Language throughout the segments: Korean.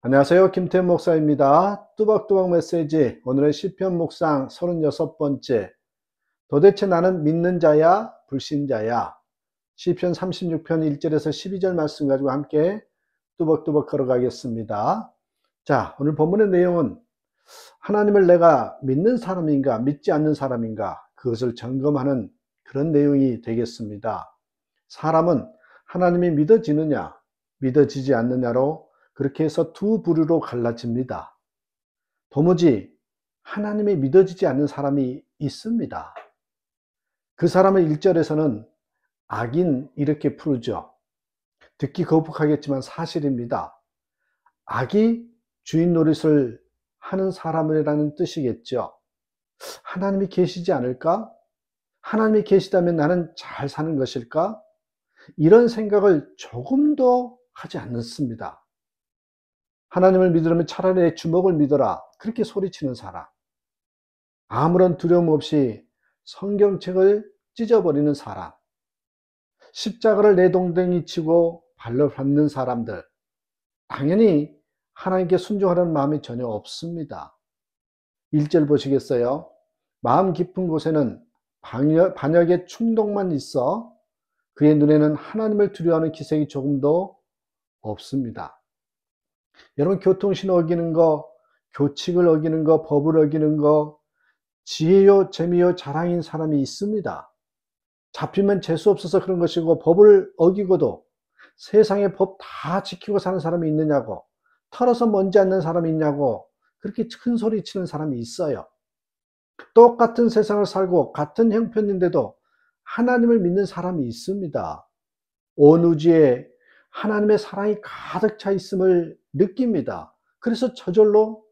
안녕하세요. 김태현 목사입니다. 뚜벅뚜벅 메시지, 오늘의 시편 묵상 36번째. 도대체 나는 믿는 자야, 불신자야? 시편 36편 1절에서 12절 말씀 가지고 함께 뚜벅뚜벅 걸어가겠습니다. 자, 오늘 본문의 내용은 하나님을 내가 믿는 사람인가, 믿지 않는 사람인가, 그것을 점검하는 그런 내용이 되겠습니다. 사람은 하나님이 믿어지느냐, 믿어지지 않느냐로 그렇게 해서 두 부류로 갈라집니다. 도무지 하나님이 믿어지지 않는 사람이 있습니다. 그 사람을 1절에서는 악인 이렇게 부르죠. 듣기 거북하겠지만 사실입니다. 악이 주인 노릇을 하는 사람이라는 뜻이겠죠. 하나님이 계시지 않을까? 하나님이 계시다면 나는 잘 사는 것일까? 이런 생각을 조금도 하지 않습니다. 하나님을 믿으려면 차라리 내 주먹을 믿어라, 그렇게 소리치는 사람. 아무런 두려움 없이 성경책을 찢어버리는 사람. 십자가를 내 동댕이 치고 발로 밟는 사람들. 당연히 하나님께 순종하려는 마음이 전혀 없습니다. 1절 보시겠어요? 마음 깊은 곳에는 반역의 충동만 있어 그의 눈에는 하나님을 두려워하는 기색이 조금도 없습니다. 여러분, 교통신호 어기는 거, 교칙을 어기는 거, 법을 어기는 거, 지혜요, 재미요, 자랑인 사람이 있습니다. 잡히면 재수 없어서 그런 것이고, 법을 어기고도 세상의 법 다 지키고 사는 사람이 있느냐고, 털어서 먼지 않는 사람이 있냐고, 그렇게 큰 소리 치는 사람이 있어요. 똑같은 세상을 살고 같은 형편인데도 하나님을 믿는 사람이 있습니다. 온 우주에 하나님의 사랑이 가득 차 있음을 느낍니다. 그래서 저절로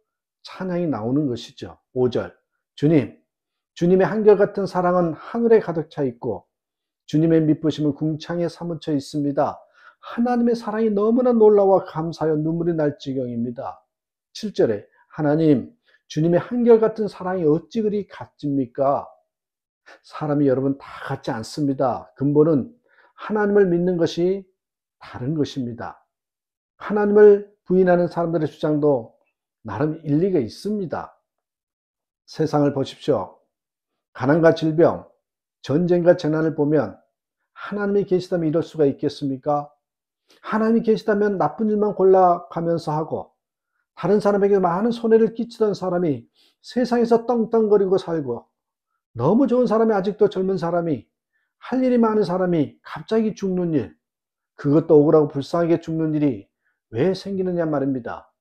찬양이 나오는 것이죠. 5절. 주님의 한결같은 사랑은 하늘에 가득 차 있고 주님의 미쁘심은 궁창에 사무쳐 있습니다. 하나님의 사랑이 너무나 놀라워 감사하여 눈물이 날 지경입니다. 7절에 하나님, 주님의 한결같은 사랑이 어찌 그리 같습니까? 사람이 여러분 다 같지 않습니다. 근본은 하나님을 믿는 것이 다른 것입니다. 하나님을 부인하는 사람들의 주장도 나름 일리가 있습니다. 세상을 보십시오. 가난과 질병, 전쟁과 재난을 보면 하나님이 계시다면 이럴 수가 있겠습니까? 하나님이 계시다면 나쁜 일만 골라가면서 하고 다른 사람에게 많은 손해를 끼치던 사람이 세상에서 떵떵거리고 살고, 너무 좋은 사람이, 아직도 젊은 사람이, 할 일이 많은 사람이 갑자기 죽는 일, 그것도 억울하고 불쌍하게 죽는 일이 왜 생기느냐 말입니다.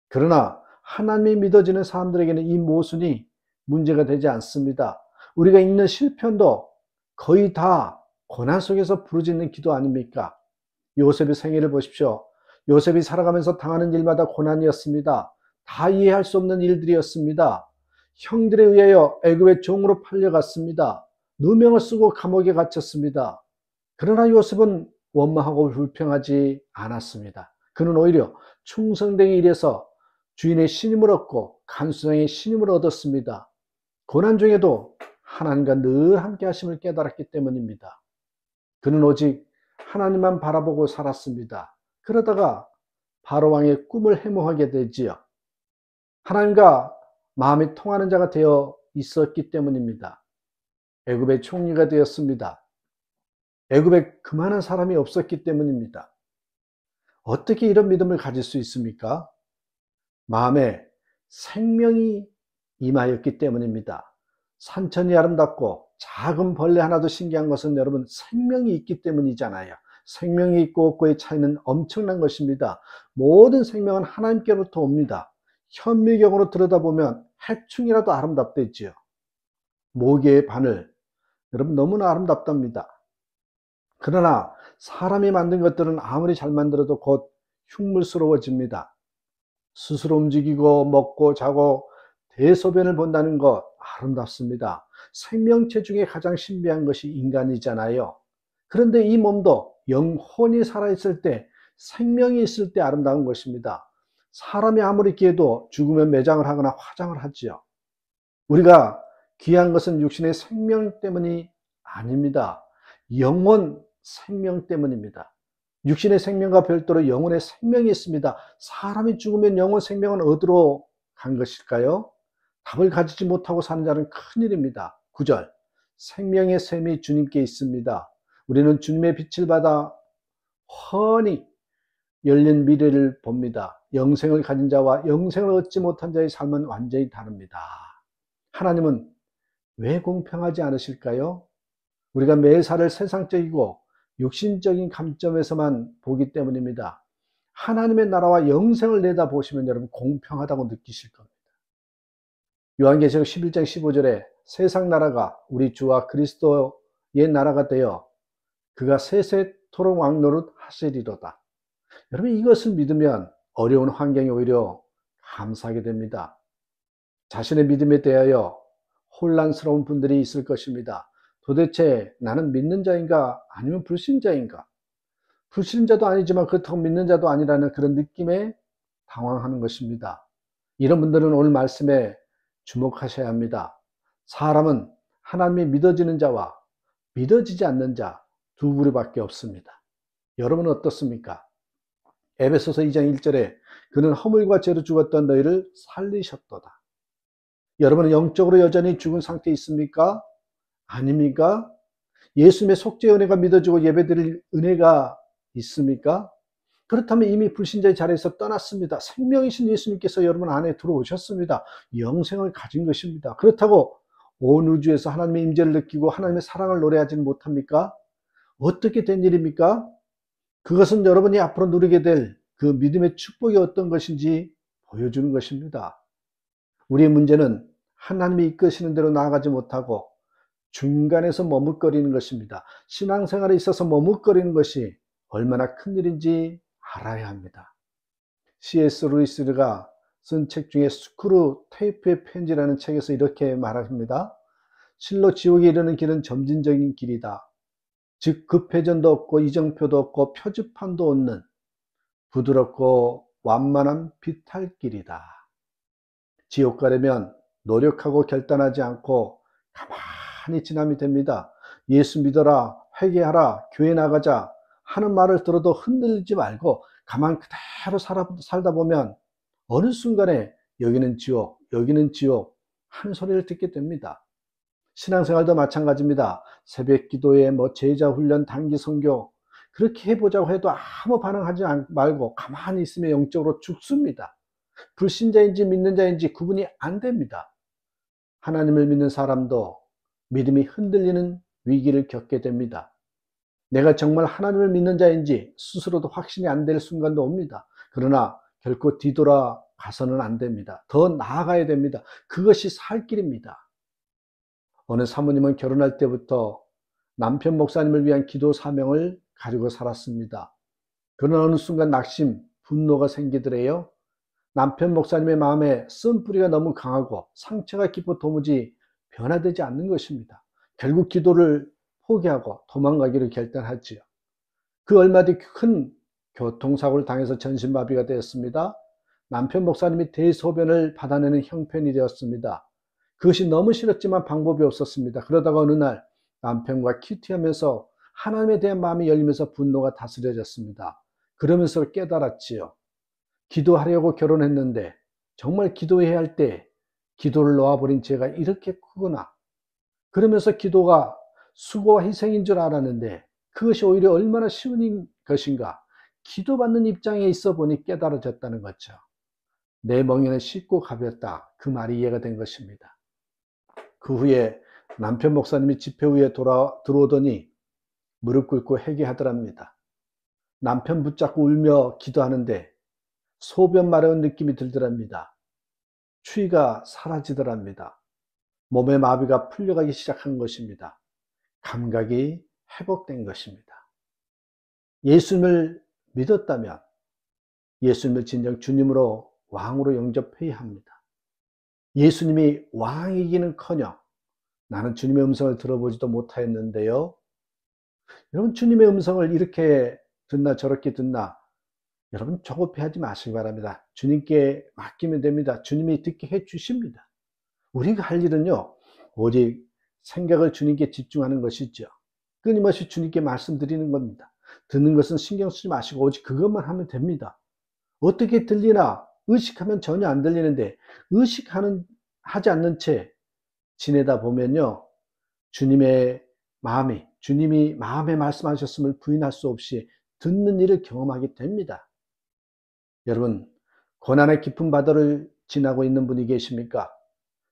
그러나 하나님이 믿어지는 사람들에게는 이 모순이 문제가 되지 않습니다. 우리가 읽는 시편도 거의 다 고난 속에서 부르짖는 기도 아닙니까? 요셉의 생애를 보십시오. 요셉이 살아가면서 당하는 일마다 고난이었습니다. 다 이해할 수 없는 일들이었습니다. 형들에 의하여 애굽의 종으로 팔려갔습니다. 누명을 쓰고 감옥에 갇혔습니다. 그러나 요셉은 원망하고 불평하지 않았습니다. 그는 오히려 충성되게 일해서 주인의 신임을 얻고 간수장의 신임을 얻었습니다. 고난 중에도 하나님과 늘 함께 하심을 깨달았기 때문입니다. 그는 오직 하나님만 바라보고 살았습니다. 그러다가 바로왕의 꿈을 해몽하게 되지요. 하나님과 마음이 통하는 자가 되어 있었기 때문입니다. 애굽의 총리가 되었습니다. 애굽에 그만한 사람이 없었기 때문입니다. 어떻게 이런 믿음을 가질 수 있습니까? 마음에 생명이 임하였기 때문입니다. 산천이 아름답고 작은 벌레 하나도 신기한 것은 여러분 생명이 있기 때문이잖아요. 생명이 있고 없고의 차이는 엄청난 것입니다. 모든 생명은 하나님께로부터 옵니다. 현미경으로 들여다보면 해충이라도 아름답겠지요. 모기의 바늘, 여러분 너무나 아름답답니다. 그러나 사람이 만든 것들은 아무리 잘 만들어도 곧 흉물스러워집니다. 스스로 움직이고 먹고 자고 대소변을 본다는 것 아름답습니다. 생명체 중에 가장 신비한 것이 인간이잖아요. 그런데 이 몸도 영혼이 살아있을 때, 생명이 있을 때 아름다운 것입니다. 사람이 아무리 귀해도 죽으면 매장을 하거나 화장을 하지요. 우리가 귀한 것은 육신의 생명 때문이 아닙니다. 영혼 생명 때문입니다. 육신의 생명과 별도로 영혼의 생명이 있습니다. 사람이 죽으면 영혼 생명은 어디로 간 것일까요? 답을 가지지 못하고 사는 자는 큰일입니다. 9절, 생명의 샘이 주님께 있습니다. 우리는 주님의 빛을 받아 훤히 열린 미래를 봅니다. 영생을 가진 자와 영생을 얻지 못한 자의 삶은 완전히 다릅니다. 하나님은 왜 공평하지 않으실까요? 우리가 매사를 세상적이고 육신적인 관점에서만 보기 때문입니다. 하나님의 나라와 영생을 내다보시면 여러분 공평하다고 느끼실 겁니다. 요한계시록 11장 15절에 세상 나라가 우리 주와 그리스도의 나라가 되어 그가 세세토록 왕노릇 하시리로다. 여러분 이것을 믿으면 어려운 환경이 오히려 감사하게 됩니다. 자신의 믿음에 대하여 혼란스러운 분들이 있을 것입니다. 도대체 나는 믿는 자인가 아니면 불신자인가? 불신자도 아니지만 그렇다고 믿는 자도 아니라는 그런 느낌에 당황하는 것입니다. 이런 분들은 오늘 말씀에 주목하셔야 합니다. 사람은 하나님이 믿어지는 자와 믿어지지 않는 자 두 부류밖에 없습니다. 여러분은 어떻습니까? 에베소서 2장 1절에 그는 허물과 죄로 죽었던 너희를 살리셨도다. 여러분은 영적으로 여전히 죽은 상태에 있습니까? 아닙니까? 예수님의 속죄의 은혜가 믿어지고 예배드릴 은혜가 있습니까? 그렇다면 이미 불신자의 자리에서 떠났습니다. 생명이신 예수님께서 여러분 안에 들어오셨습니다. 영생을 가진 것입니다. 그렇다고 온 우주에서 하나님의 임재를 느끼고 하나님의 사랑을 노래하지는 못합니까? 어떻게 된 일입니까? 그것은 여러분이 앞으로 누리게 될 그 믿음의 축복이 어떤 것인지 보여주는 것입니다. 우리의 문제는 하나님이 이끄시는 대로 나아가지 못하고 중간에서 머뭇거리는 것입니다. 신앙생활에 있어서 머뭇거리는 것이 얼마나 큰 일인지 알아야 합니다. C.S. 루이스가 쓴 책 중에 스크루 테이프의 편지라는 책에서 이렇게 말합니다. 실로 지옥에 이르는 길은 점진적인 길이다. 즉 급회전도 없고 이정표도 없고 표지판도 없는 부드럽고 완만한 비탈길이다. 지옥 가려면 노력하고 결단하지 않고 가만히 지나면 됩니다. 예수 믿어라, 회개하라, 교회 나가자 하는 말을 들어도 흔들리지 말고 가만 그대로 살다 보면 어느 순간에 여기는 지옥, 여기는 지옥 하는 소리를 듣게 됩니다. 신앙생활도 마찬가지입니다. 새벽 기도에 제자 훈련, 단기 선교 그렇게 해보자고 해도 아무 반응하지 말고 가만히 있으면 영적으로 죽습니다. 불신자인지 믿는 자인지 구분이 안 됩니다. 하나님을 믿는 사람도 믿음이 흔들리는 위기를 겪게 됩니다. 내가 정말 하나님을 믿는 자인지 스스로도 확신이 안 될 순간도 옵니다. 그러나 결코 뒤돌아가서는 안 됩니다. 더 나아가야 됩니다. 그것이 살 길입니다. 어느 사모님은 결혼할 때부터 남편 목사님을 위한 기도 사명을 가지고 살았습니다. 그러나 어느 순간 낙심, 분노가 생기더래요. 남편 목사님의 마음에 쓴뿌리가 너무 강하고 상처가 깊어 도무지 변화되지 않는 것입니다. 결국 기도를 포기하고 도망가기로 결단하지요. 그 얼마 뒤 큰 교통사고를 당해서 전신마비가 되었습니다. 남편 목사님이 대소변을 받아내는 형편이 되었습니다. 그것이 너무 싫었지만 방법이 없었습니다. 그러다가 어느 날 남편과 큐티하면서 하나님에 대한 마음이 열리면서 분노가 다스려졌습니다. 그러면서 깨달았지요. 기도하려고 결혼했는데 정말 기도해야 할 때 기도를 놓아버린 죄가 이렇게 크구나. 그러면서 기도가 수고와 희생인 줄 알았는데 그것이 오히려 얼마나 쉬운 것인가. 기도받는 입장에 있어 보니 깨달아졌다는 거죠. 내 멍에는 쉽고 가볍다. 그 말이 이해가 된 것입니다. 그 후에 남편 목사님이 집회 후에 들어오더니 무릎 꿇고 회개하더랍니다. 남편 붙잡고 울며 기도하는데 소변 마려운 느낌이 들더랍니다. 추위가 사라지더랍니다. 몸의 마비가 풀려가기 시작한 것입니다. 감각이 회복된 것입니다. 예수님을 믿었다면 예수님을 진정 주님으로 왕으로 영접해야 합니다. 예수님이 왕이기는커녕 나는 주님의 음성을 들어보지도 못하였는데요. 여러분 주님의 음성을 이렇게 듣나 저렇게 듣나 여러분 조급해하지 마시기 바랍니다. 주님께 맡기면 됩니다. 주님이 듣게 해주십니다. 우리가 할 일은요 오직 생각을 주님께 집중하는 것이죠. 끊임없이 주님께 말씀드리는 겁니다. 듣는 것은 신경 쓰지 마시고 오직 그것만 하면 됩니다. 어떻게 들리나 의식하면 전혀 안 들리는데 하지 않는 채 지내다 보면요. 주님이 마음에 말씀하셨음을 부인할 수 없이 듣는 일을 경험하게 됩니다. 여러분, 고난의 깊은 바다를 지나고 있는 분이 계십니까?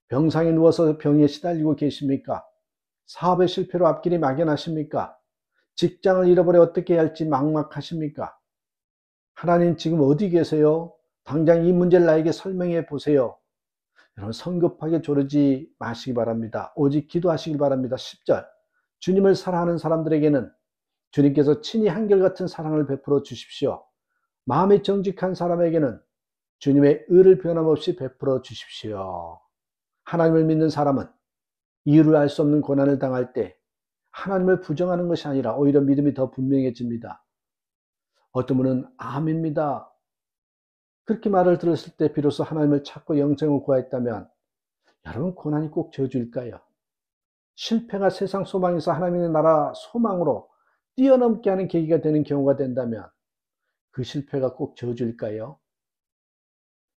병상에 누워서 병에 시달리고 계십니까? 사업의 실패로 앞길이 막연하십니까? 직장을 잃어버려 어떻게 해야 할지 막막하십니까? 하나님 지금 어디 계세요? 당장 이 문제를 나에게 설명해 보세요. 여러분 성급하게 조르지 마시기 바랍니다. 오직 기도하시기 바랍니다. 10절 주님을 사랑하는 사람들에게는 주님께서 친히 한결같은 사랑을 베풀어 주십시오. 마음이 정직한 사람에게는 주님의 의를 변함없이 베풀어 주십시오. 하나님을 믿는 사람은 이유를 알 수 없는 고난을 당할 때 하나님을 부정하는 것이 아니라 오히려 믿음이 더 분명해집니다. 어떤 분은 암입니다. 그렇게 말을 들었을 때 비로소 하나님을 찾고 영생을 구하였다면 여러분 고난이 꼭 저주일까요? 실패가 세상 소망에서 하나님의 나라 소망으로 뛰어넘게 하는 계기가 되는 경우가 된다면 그 실패가 꼭 저주일까요?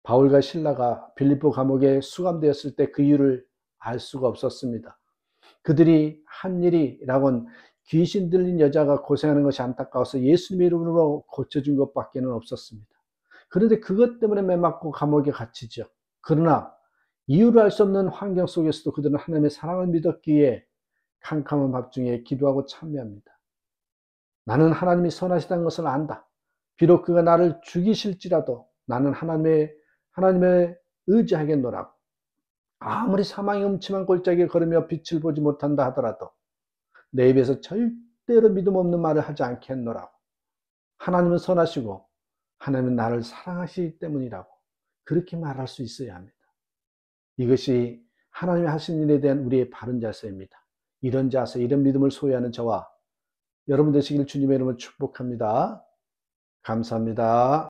바울과 실라가 빌립보 감옥에 수감되었을 때 그 이유를 알 수가 없었습니다. 그들이 한 일이라곤 귀신 들린 여자가 고생하는 것이 안타까워서 예수님의 이름으로 고쳐준 것밖에는 없었습니다. 그런데 그것 때문에 매맞고 감옥에 갇히죠. 그러나 이유를 알 수 없는 환경 속에서도 그들은 하나님의 사랑을 믿었기에 캄캄한 밤중에 기도하고 참여합니다. 나는 하나님이 선하시다는 것을 안다. 비록 그가 나를 죽이실지라도 나는 하나님의 의지하겠노라고. 아무리 사망의 음침한 골짜기를 걸으며 빛을 보지 못한다 하더라도 내 입에서 절대로 믿음 없는 말을 하지 않겠노라고. 하나님은 선하시고 하나님은 나를 사랑하시기 때문이라고 그렇게 말할 수 있어야 합니다. 이것이 하나님이 하신 일에 대한 우리의 바른 자세입니다. 이런 자세, 이런 믿음을 소유하는 저와 여러분 되시길 주님의 이름으로 축복합니다. 감사합니다.